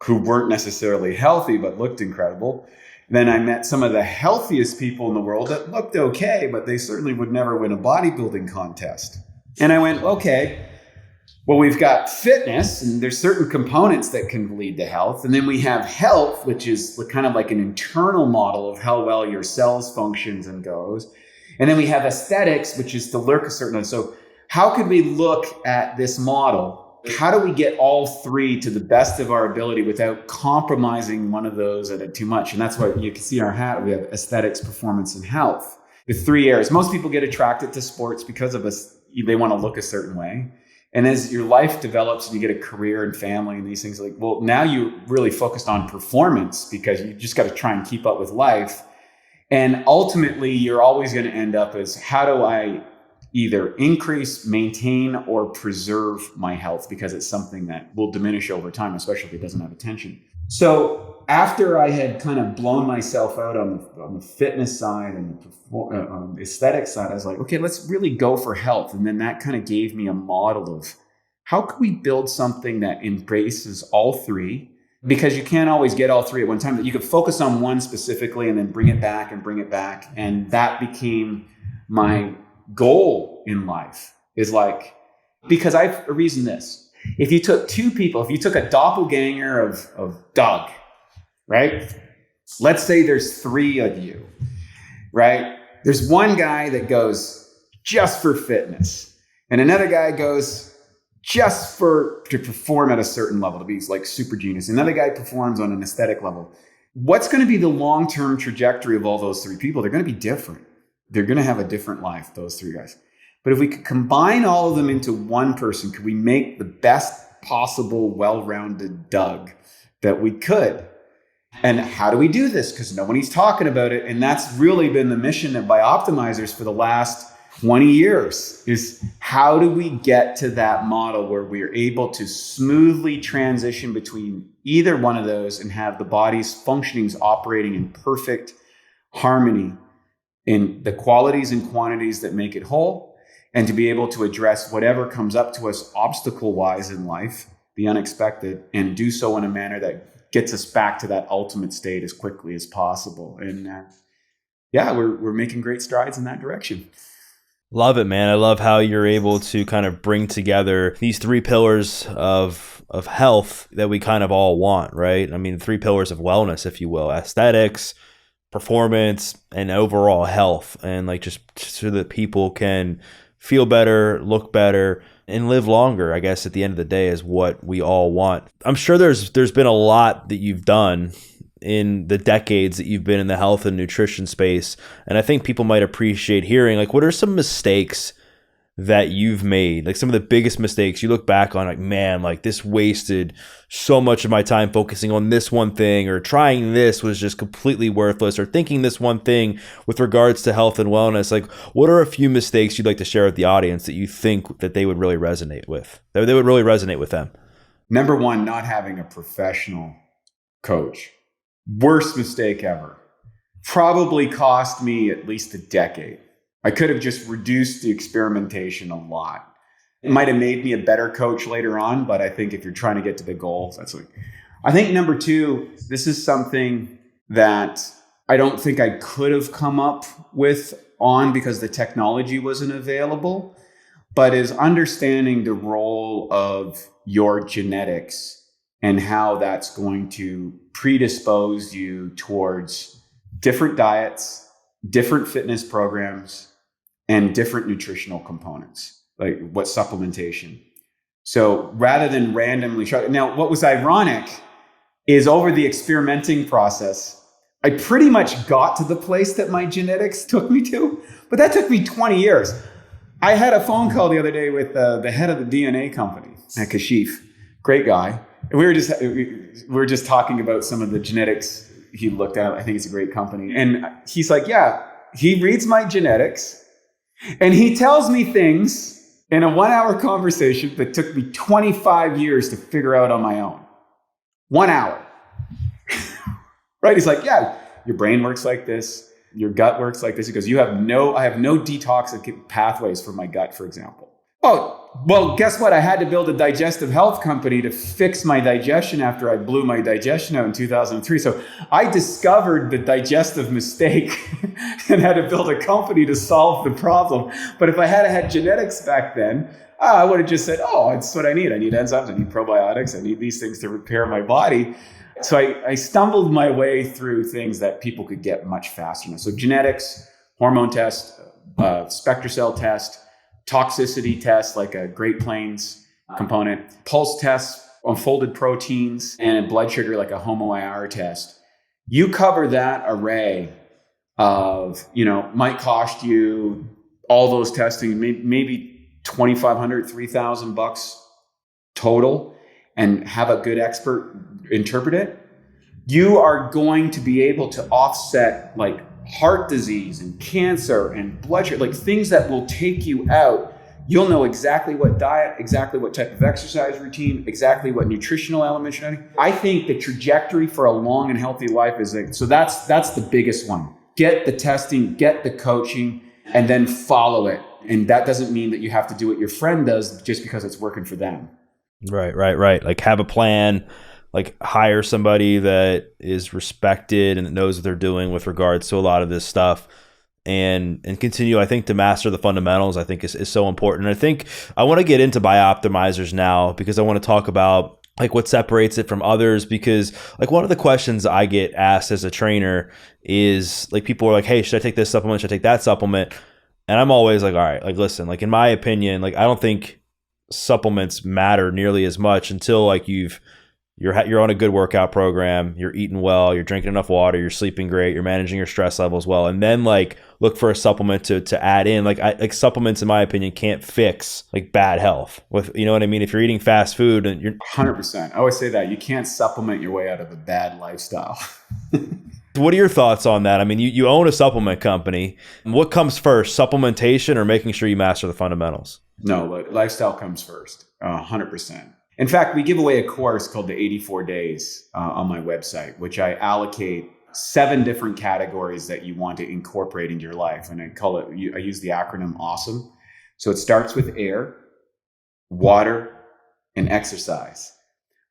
who weren't necessarily healthy, but looked incredible. Then I met some of the healthiest people in the world that looked okay, but they certainly would never win a bodybuilding contest. And I went, okay, well, we've got fitness, and there's certain components that can lead to health. And then we have health, which is kind of like an internal model of how well your cells functions and goes. And then we have aesthetics, which is to lurk a certain. So how could we look at this model? How do we get all three to the best of our ability without compromising one of those at it too much? And that's why you can see in our hat, we have aesthetics, performance, and health. The three areas. Most people get attracted to sports because of they want to look a certain way. And as your life develops and you get a career and family and these things, now you're really focused on performance because you just got to try and keep up with life. And ultimately, you're always going to end up as, how do I either increase, maintain, or preserve my health? Because it's something that will diminish over time, especially if it doesn't have attention. So after I had kind of blown myself out on the fitness side and the aesthetic side, I was like, okay, let's really go for health. And then that kind of gave me a model of how can we build something that embraces all three? Because you can't always get all three at one time. That you could focus on one specifically and then bring it back and bring it back. And that became my goal in life, is like, because I've reasoned this. If you took two people, if you took a doppelganger of Doug, right? Let's say there's three of you, right? There's one guy that goes just for fitness, and another guy goes just to perform at a certain level, to be like super genius. Another guy performs on an aesthetic level. What's going to be the long-term trajectory of all those three people? They're going to be different. They're going to have a different life, those three guys. But if we could combine all of them into one person, could we make the best possible well-rounded Doug that we could? And how do we do this? Because nobody's talking about it. And that's really been the mission of Bioptimizers for the last 20 years, is how do we get to that model where we're able to smoothly transition between either one of those and have the body's functionings operating in perfect harmony in the qualities and quantities that make it whole, and to be able to address whatever comes up to us obstacle-wise in life, the unexpected, and do so in a manner that gets us back to that ultimate state as quickly as possible. And we're making great strides in that direction. Love it, man. I love how you're able to kind of bring together these three pillars of health that we kind of all want, right? I mean, three pillars of wellness, if you will: aesthetics, performance, and overall health. And like, just so that people can feel better, look better, and live longer, I guess at the end of the day, is what we all want. I'm sure there's been a lot that you've done in the decades that you've been in the health and nutrition space. And I think people might appreciate hearing, like, what are some mistakes that you've made? Like some of the biggest mistakes you look back on, like, man, like this wasted so much of my time focusing on this one thing, or trying this was just completely worthless, or thinking this one thing with regards to health and wellness. Like, what are a few mistakes you'd like to share with the audience that you think that they would really resonate with, that they would really resonate with them? Number one, not having a professional coach. Worst mistake ever. Probably cost me at least a decade. I could have just reduced the experimentation a lot. It might have made me a better coach later on, but I think if you're trying to get to the goals, that's what. I think number two, this is something that I don't think I could have come up with because the technology wasn't available, but is understanding the role of your genetics and how that's going to predispose you towards different diets, different fitness programs, and different nutritional components, like what supplementation. So rather than randomly try, now what was ironic is over the experimenting process, I pretty much got to the place that my genetics took me to, but that took me 20 years. I had a phone call the other day with the head of the DNA company at Kashif, great guy. And we were just talking about some of the genetics he looked at. I think it's a great company. And he's like, yeah, he reads my genetics and he tells me things in a 1-hour conversation that took me 25 years to figure out on my own. 1 hour. Right? He's like, yeah, your brain works like this. Your gut works like this. He goes, I have no detox pathways for my gut, for example. Oh, well, guess what? I had to build a digestive health company to fix my digestion after I blew my digestion out in 2003. So I discovered the digestive mistake and had to build a company to solve the problem. But if I had genetics back then, I would have just said, oh, it's what I need. I need enzymes. I need probiotics. I need these things to repair my body. So I stumbled my way through things that people could get much faster. So genetics, hormone test, SpectraCell test, toxicity test, like a Great Plains component, pulse tests on folded proteins, and blood sugar, like a HOMO-IR test. You cover that array of, might cost you all those testing, maybe $2,500, $3,000 total, and have a good expert interpret it. You are going to be able to offset like heart disease and cancer and blood sugar, like things that will take you out you'll know exactly what diet, exactly what type of exercise routine, exactly what nutritional elements you're adding. I think the trajectory for a long and healthy life is like, so that's the biggest one. Get the testing, get the coaching, and then follow it. And that doesn't mean that you have to do what your friend does just because it's working for them. Right. Like have a plan, like hire somebody that is respected and that knows what they're doing with regards to a lot of this stuff. And continue, I think, to master the fundamentals, I think is so important. And I think I want to get into Bioptimizers now because I want to talk about like what separates it from others, because like one of the questions I get asked as a trainer is like, people are like, hey, should I take this supplement? Should I take that supplement? And I'm always like, all right, like, listen, like in my opinion, like I don't think supplements matter nearly as much until like you're on a good workout program, you're eating well, you're drinking enough water, you're sleeping great, you're managing your stress levels well, and then like look for a supplement to add in. Like supplements, in my opinion, can't fix like bad health. With, you know what I mean? If you're eating fast food and you're 100%, I always say that you can't supplement your way out of a bad lifestyle. What are your thoughts on that? I mean, you own a supplement company. What comes first, supplementation or making sure you master the fundamentals? No, lifestyle comes first, 100%. In fact, we give away a course called the 84 Days on my website, which I allocate 7 different categories that you want to incorporate into your life. And I use the acronym AWESOME. So it starts with air, water, and exercise.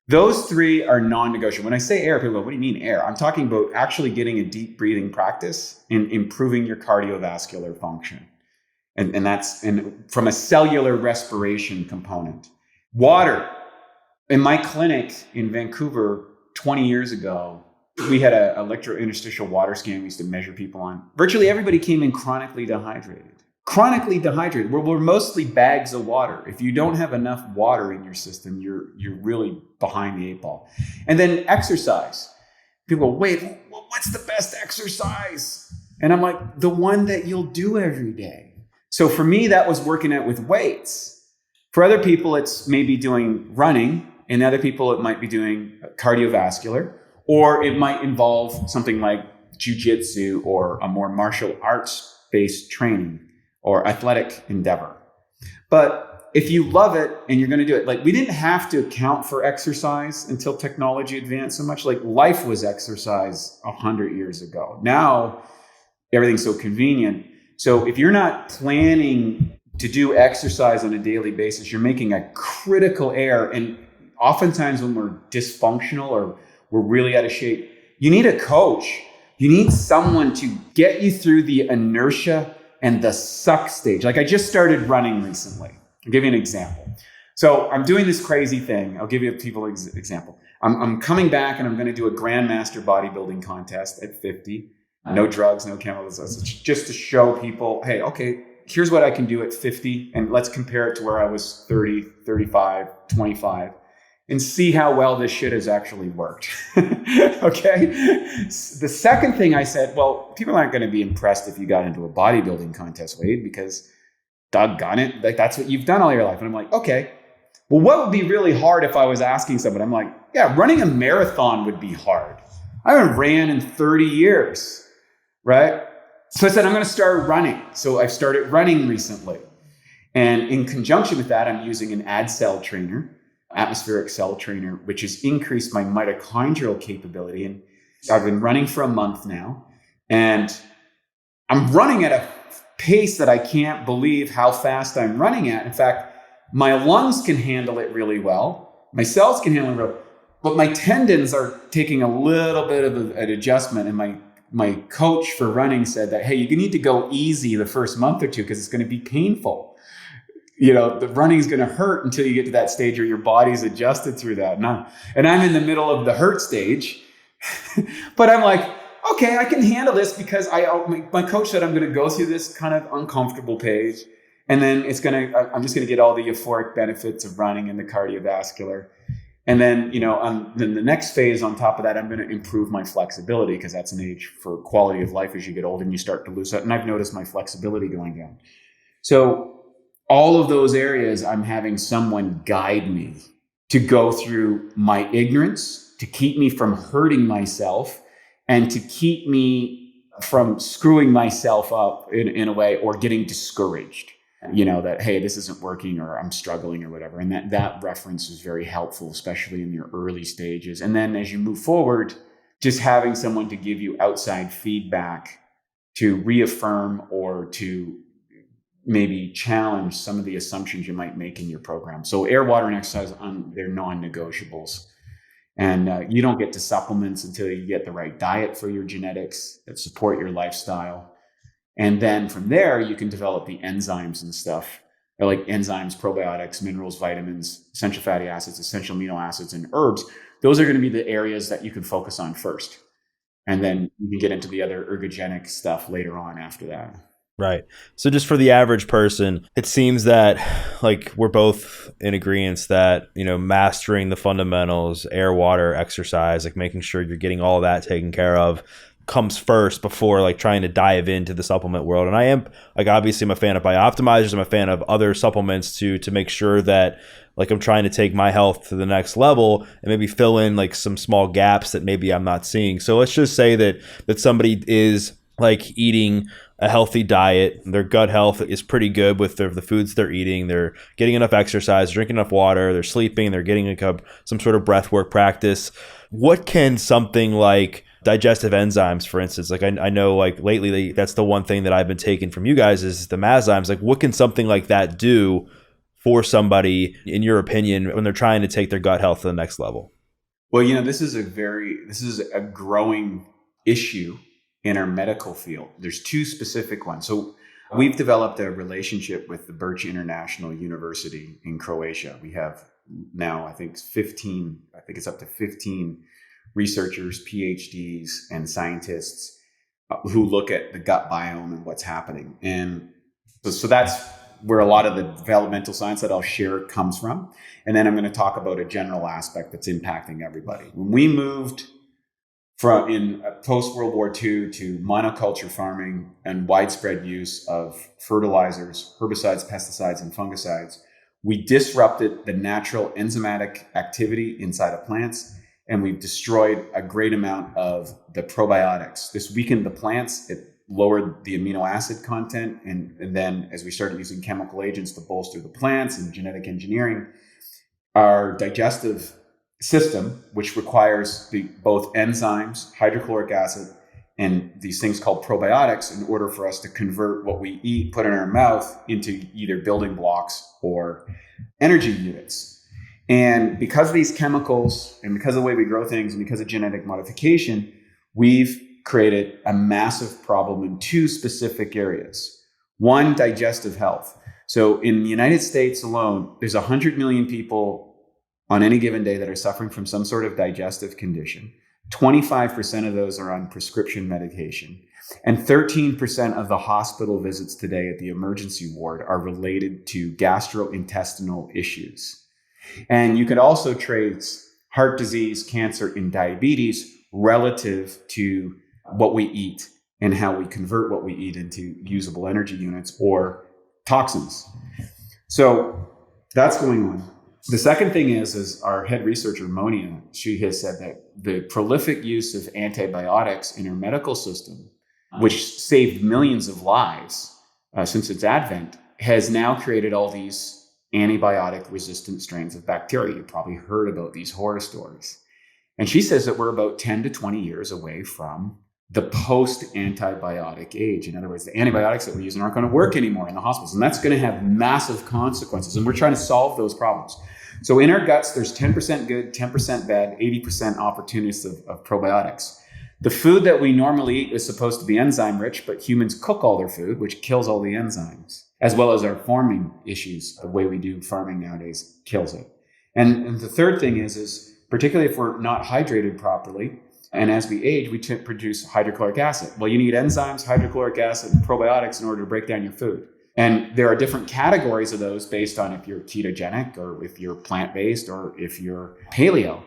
Those 3 are non-negotiable. When I say air, people go, what do you mean air? I'm talking about actually getting a deep breathing practice and improving your cardiovascular function. And that's from a cellular respiration component. Water. In my clinic in Vancouver 20 years ago, we had an electrointerstitial water scan we used to measure people on. Virtually everybody came in chronically dehydrated. We're mostly bags of water. If you don't have enough water in your system, you're really behind the 8 ball. And then exercise. People go, wait, what's the best exercise? And I'm like, the one that you'll do every day. So for me, that was working out with weights. For other people, it's maybe doing running. And other people, it might be doing cardiovascular, or it might involve something like jiu-jitsu or a more martial arts-based training or athletic endeavor. But if you love it and you're going to do it, like we didn't have to account for exercise until technology advanced so much. Like life was exercise 100 years ago. Now, everything's so convenient. So if you're not planning to do exercise on a daily basis, you're making a critical error. And oftentimes when we're dysfunctional or we're really out of shape, you need a coach. You need someone to get you through the inertia and the suck stage. Like I just started running recently. I'll give you an example. So I'm doing this crazy thing. I'll give you a people example. I'm coming back and I'm going to do a grandmaster bodybuilding contest at 50. No drugs, no chemicals. It's just to show people, hey, okay, here's what I can do at 50. And let's compare it to where I was 30, 35, 25. And see how well this shit has actually worked. Okay? The second thing I said, well, people aren't going to be impressed if you got into a bodybuilding contest, Wade, because doggone it, like that's what you've done all your life. And I'm like, okay, well, what would be really hard if I was asking someone? I'm like, yeah, running a marathon would be hard. I haven't ran in 30 years, right? So I said, I'm going to start running. So I've started running recently. And in conjunction with that, I'm using an ad cell trainer, atmospheric cell trainer, which has increased my mitochondrial capability. And I've been running for a month now, and I'm running at a pace that I can't believe how fast I'm running at. In fact, my lungs can handle it really well. My cells can handle it really well, but my tendons are taking a little bit of an adjustment. And my coach for running said that, hey, you need to go easy the first month or two because it's going to be painful. You know, the running is going to hurt until you get to that stage where your body's adjusted through that. And I'm in the middle of the hurt stage, but I'm like, okay, I can handle this because my coach said I'm going to go through this kind of uncomfortable phase. And then I'm just going to get all the euphoric benefits of running and the cardiovascular. And then, then the next phase on top of that, I'm going to improve my flexibility because that's an age for quality of life as you get older and you start to lose that. And I've noticed my flexibility going down. So all of those areas, I'm having someone guide me to go through my ignorance, to keep me from hurting myself, and to keep me from screwing myself up in a way or getting discouraged. that, hey, this isn't working or I'm struggling or whatever. And that reference was very helpful, especially in your early stages. And then as you move forward, just having someone to give you outside feedback to reaffirm or to maybe challenge some of the assumptions you might make in your program. So air, water, and exercise, they're non-negotiables. And you don't get to supplements until you get the right diet for your genetics that support your lifestyle. And then from there, you can develop the enzymes and stuff, like enzymes, probiotics, minerals, vitamins, essential fatty acids, essential amino acids, and herbs. Those are going to be the areas that you can focus on first. And then you can get into the other ergogenic stuff later on after that. Right. So just for the average person, it seems that like we're both in agreement that, mastering the fundamentals, air, water, exercise, like making sure you're getting all that taken care of comes first before like trying to dive into the supplement world. And I am like, obviously I'm a fan of Bioptimizers. I'm a fan of other supplements to make sure that like I'm trying to take my health to the next level and maybe fill in like some small gaps that maybe I'm not seeing. So let's just say that somebody is like eating a healthy diet, their gut health is pretty good with the foods they're eating, they're getting enough exercise, drinking enough water, they're sleeping, they're getting some sort of breath work practice. What can something like digestive enzymes, for instance, like I know like lately that's the one thing that I've been taking from you guys is the enzymes. Like what can something like that do for somebody, in your opinion, when they're trying to take their gut health to the next level? Well, this is a growing issue in our medical field. There's two specific ones. So we've developed a relationship with the Birch International University in Croatia. We have now, I think it's up to 15 researchers, PhDs, and scientists who look at the gut biome and what's happening. And so that's where a lot of the developmental science that I'll share comes from. And then I'm going to talk about a general aspect that's impacting everybody. When we moved from in post-World War II to monoculture farming and widespread use of fertilizers, herbicides, pesticides, and fungicides, we disrupted the natural enzymatic activity inside of plants, and we've destroyed a great amount of the probiotics. This weakened the plants, it lowered the amino acid content, and then as we started using chemical agents to bolster the plants and genetic engineering, our digestive system, which requires both enzymes, hydrochloric acid, and these things called probiotics in order for us to convert what we eat, put in our mouth, into either building blocks or energy units. And because of these chemicals and because of the way we grow things and because of genetic modification, we've created a massive problem in two specific areas. One, digestive health. So in the United States alone, there's 100 million people on any given day that are suffering from some sort of digestive condition. 25% of those are on prescription medication. And 13% of the hospital visits today at the emergency ward are related to gastrointestinal issues. And you could also trace heart disease, cancer, and diabetes relative to what we eat and how we convert what we eat into usable energy units or toxins. So that's going on. The second thing is our head researcher, Monia, she has said that the prolific use of antibiotics in our medical system, which saved millions of lives since its advent, has now created all these antibiotic-resistant strains of bacteria. You've probably heard about these horror stories. And she says that we're about 10 to 20 years away from the post-antibiotic age. In other words, the antibiotics that we're using aren't going to work anymore in the hospitals. And that's going to have massive consequences. And we're trying to solve those problems. So in our guts, there's 10% good, 10% bad, 80% opportunists of probiotics. The food that we normally eat is supposed to be enzyme rich, but humans cook all their food, which kills all the enzymes, as well as our farming issues. The way we do farming nowadays kills it. And the third thing is particularly if we're not hydrated properly, and as we age, we produce hydrochloric acid. Well, you need enzymes, hydrochloric acid, and probiotics in order to break down your food. And there are different categories of those based on if you're ketogenic or if you're plant-based or if you're paleo.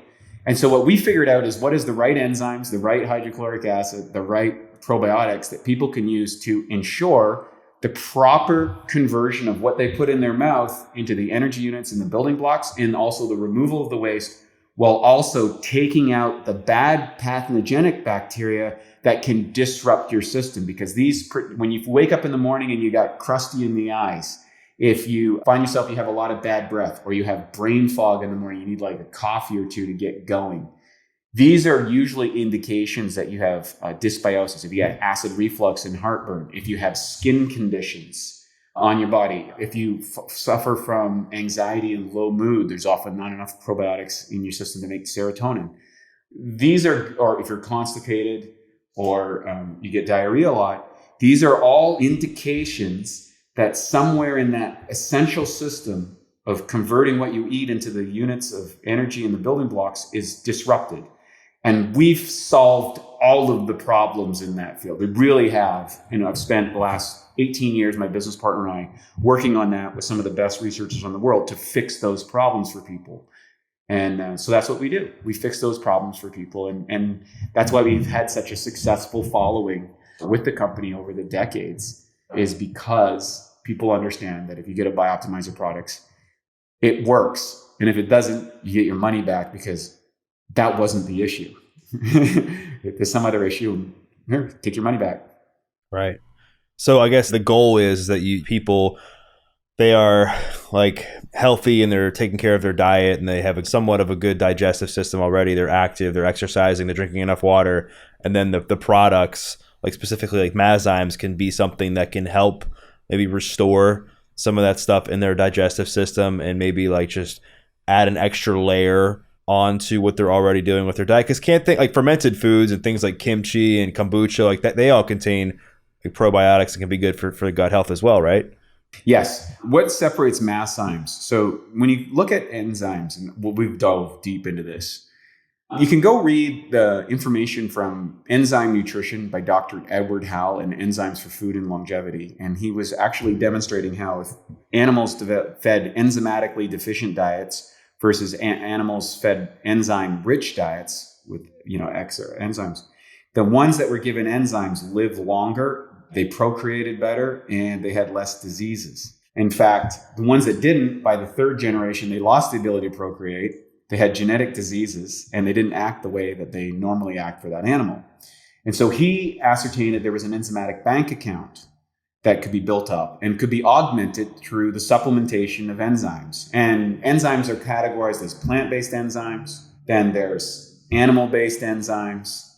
And so what we figured out is what is the right enzymes, the right hydrochloric acid, the right probiotics that people can use to ensure the proper conversion of what they put in their mouth into the energy units and the building blocks, and also the removal of the waste, while also taking out the bad pathogenic bacteria that can disrupt your system. Because when you wake up in the morning and you got crusty in the eyes If you find yourself, you have a lot of bad breath, or you have brain fog in the morning, you need like a coffee or two to get going. These are usually indications that you have dysbiosis. If you have acid reflux and heartburn, if you have skin conditions on your body, if you suffer from anxiety and low mood, there's often not enough probiotics in your system to make serotonin. These are, or if you're constipated or you get diarrhea a lot, these are all indications that somewhere in that essential system of converting what you eat into the units of energy and the building blocks is disrupted. And we've solved all of the problems in that field. We really have. I've spent the last 18 years, my business partner and I, working on that with some of the best researchers in the world to fix those problems for people. And so that's what we do. We fix those problems for people. And that's why we've had such a successful following with the company over the decades, is because people understand that if you get a Bioptimizer products, it works. And if it doesn't, you get your money back, because that wasn't the issue. If there's some other issue, here, take your money back. Right. So I guess the goal is that people, they are like healthy and they're taking care of their diet and they have somewhat of a good digestive system already. They're active, they're exercising, they're drinking enough water. And then the products, like specifically like enzymes, can be something that can help maybe restore some of that stuff in their digestive system, and maybe like just add an extra layer onto what they're already doing with their diet. Because can't think like fermented foods and things like kimchi and kombucha, like that, they all contain like probiotics and can be good for gut health as well, right? Yes. What separates enzymes? So when you look at enzymes, and we've dove deep into this, you can go read the information from Enzyme Nutrition by Dr. Edward Howell and Enzymes for Food and Longevity. And he was actually demonstrating how if animals fed enzymatically deficient diets versus animals fed enzyme-rich diets with extra enzymes, the ones that were given enzymes lived longer, they procreated better, and they had less diseases. In fact, the ones that didn't, by the third generation, they lost the ability to procreate. They had genetic diseases, and they didn't act the way that they normally act for that animal. And so he ascertained that there was an enzymatic bank account that could be built up and could be augmented through the supplementation of enzymes. And enzymes are categorized as plant-based enzymes. Then there's animal-based enzymes,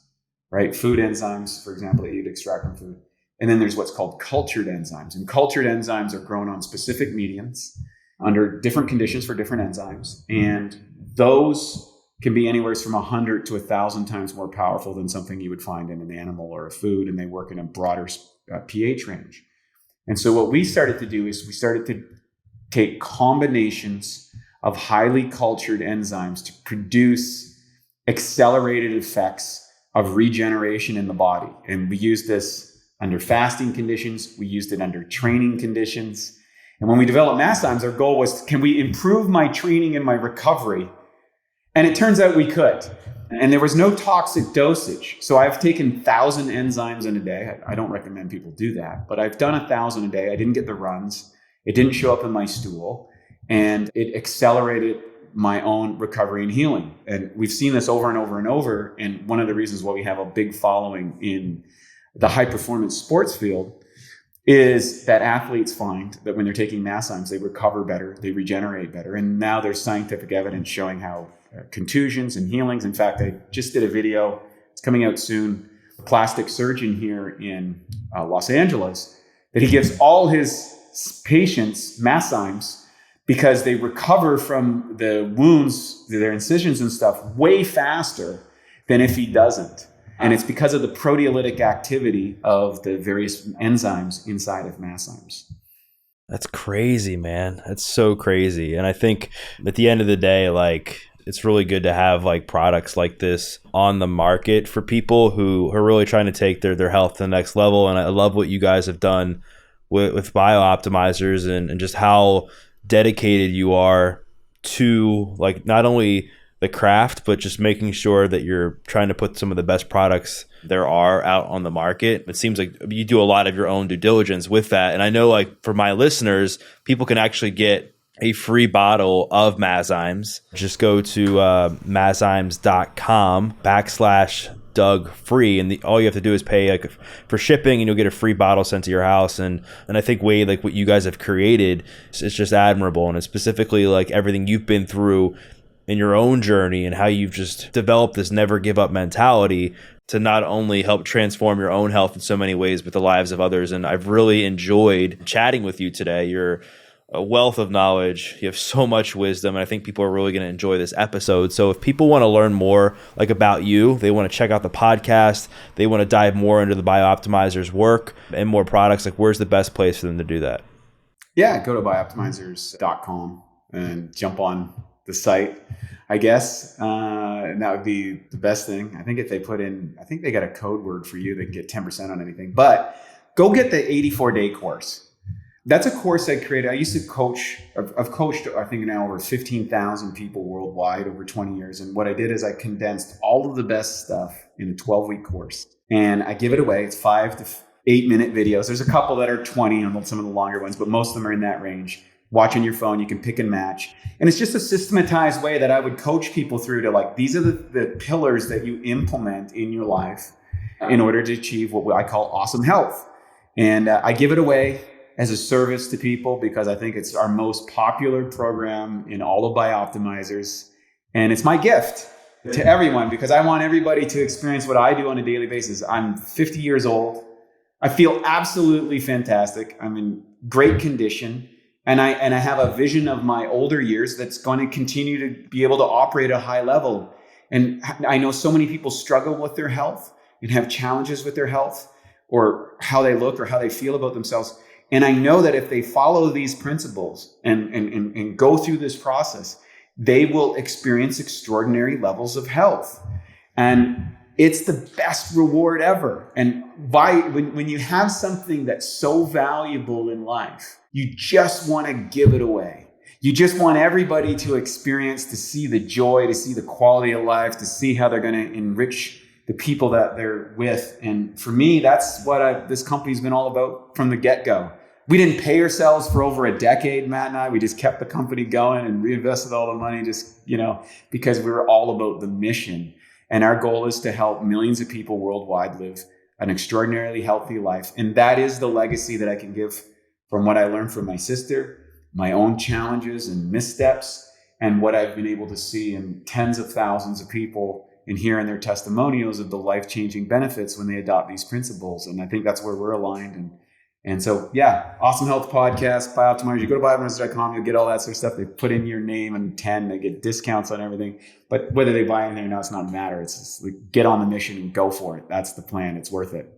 right? Food enzymes, for example, that you'd extract from food. And then there's what's called cultured enzymes. And cultured enzymes are grown on specific mediums under different conditions for different enzymes. And those can be anywhere from 100 to 1,000 times more powerful than something you would find in an animal or a food. And they work in a broader pH range. And so what we started to do is we started to take combinations of highly cultured enzymes to produce accelerated effects of regeneration in the body. And we used this under fasting conditions. We used it under training conditions. And when we developed enzymes, our goal was, can we improve my training and my recovery? And it turns out we could. And there was no toxic dosage. So I've taken 1,000 enzymes in a day. I don't recommend people do that, but I've done 1,000 a day. I didn't get the runs. It didn't show up in my stool. And it accelerated my own recovery and healing. And we've seen this over and over and over. And one of the reasons why we have a big following in the high performance sports field is that athletes find that when they're taking enzymes, they recover better, they regenerate better. And now there's scientific evidence showing how contusions and healings. In fact, I just did a video, it's coming out soon, a plastic surgeon here in Los Angeles, that he gives all his patients enzymes because they recover from the wounds, their incisions and stuff, way faster than if he doesn't. And it's because of the proteolytic activity of the various enzymes inside of enzymes. That's crazy, man. That's so crazy. And I think at the end of the day, like, it's really good to have like products like this on the market for people who are really trying to take their health to the next level. And I love what you guys have done with Bioptimizers and just how dedicated you are to like not only the craft, but just making sure that you're trying to put some of the best products there are out on the market. It seems like you do a lot of your own due diligence with that. And I know like for my listeners, people can actually get a free bottle of enzymes. Just go to enzymes.com Doug free, and all you have to do is pay like for shipping, and you'll get a free bottle sent to your house. And I think, Wade, like what you guys have created is just admirable, and it's specifically like everything you've been through in your own journey and how you've just developed this never give up mentality to not only help transform your own health in so many ways, but the lives of others. And I've really enjoyed chatting with you today. You're a wealth of knowledge. You have so much wisdom, and I think people are really going to enjoy this episode. So if people want to learn more like about you, they want to check out the podcast, they want to dive more into the Bioptimizers work and more products, like where's the best place for them to do that? Yeah, go to bioptimizers.com and jump on the site, I guess. And that would be the best thing. I think if they put in, I think they got a code word for you, they can get 10% on anything. But go get the 84-day course. That's a course I created. I used to coach. I've coached, I think now over 15,000 people worldwide over 20 years. And what I did is I condensed all of the best stuff in a 12-week course. And I give it away. It's 5 to 8 minute videos. There's a couple that are 20 on some of the longer ones, but most of them are in that range. Watch on your phone. You can pick and match. And it's just a systematized way that I would coach people through to like, these are the pillars that you implement in your life in order to achieve what I call awesome health. And I give it away as a service to people because I think it's our most popular program in all of Bioptimizers. And it's my gift to everyone because I want everybody to experience what I do on a daily basis. I'm 50 years old. I feel absolutely fantastic. I'm in great condition. And I have a vision of my older years that's going to continue to be able to operate at a high level. And I know so many people struggle with their health and have challenges with their health or how they look or how they feel about themselves. And I know that if they follow these principles and go through this process, they will experience extraordinary levels of health. And it's the best reward ever. And when you have something that's so valuable in life, you just want to give it away. You just want everybody to experience, to see the joy, to see the quality of life, to see how they're going to enrich the people that they're with. And for me, that's what this company's been all about from the get-go. We didn't pay ourselves for over a decade, Matt and I. We just kept the company going and reinvested all the money because we were all about the mission. And our goal is to help millions of people worldwide live an extraordinarily healthy life. And that is the legacy that I can give from what I learned from my sister, my own challenges and missteps, and what I've been able to see in tens of thousands of people and hearing their testimonials of the life-changing benefits when they adopt these principles. And I think that's where we're aligned. And so, yeah, Awesome Health Podcast, Bioptimizers. You go to bioptimizers.com, you'll get all that sort of stuff. They put in your name and 10, they get discounts on everything. But whether they buy anything or not, it's not a matter. It's just like, get on the mission and go for it. That's the plan. It's worth it.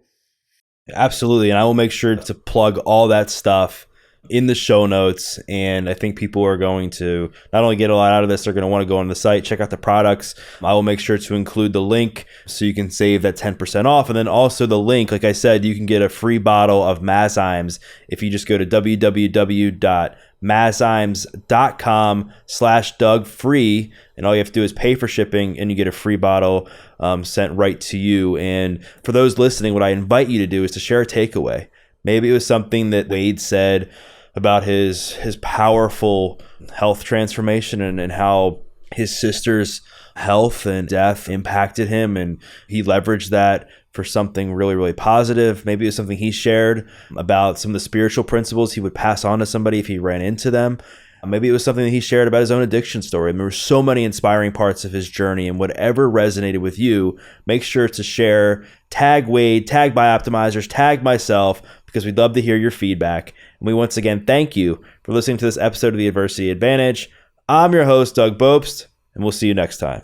Absolutely. And I will make sure to plug all that stuff in the show notes. And I think people are going to not only get a lot out of this, they're going to want to go on the site, check out the products. I will make sure to include the link so you can save that 10% off. And then also the link, like I said, you can get a free bottle of enzymes if you just go to www.enzymes.com/Doug free. And all you have to do is pay for shipping and you get a free bottle sent right to you. And for those listening, what I invite you to do is to share a takeaway. Maybe it was something that Wade said about his powerful health transformation and how his sister's health and death impacted him, and he leveraged that for something really, really positive. Maybe it was something he shared about some of the spiritual principles he would pass on to somebody if he ran into them. Maybe it was something that he shared about his own addiction story. And there were so many inspiring parts of his journey, and whatever resonated with you, make sure to share, tag Wade, tag Bioptimizers, tag myself, because we'd love to hear your feedback. And we once again thank you for listening to this episode of The Adversity Advantage. I'm your host, Doug Bopst, and we'll see you next time.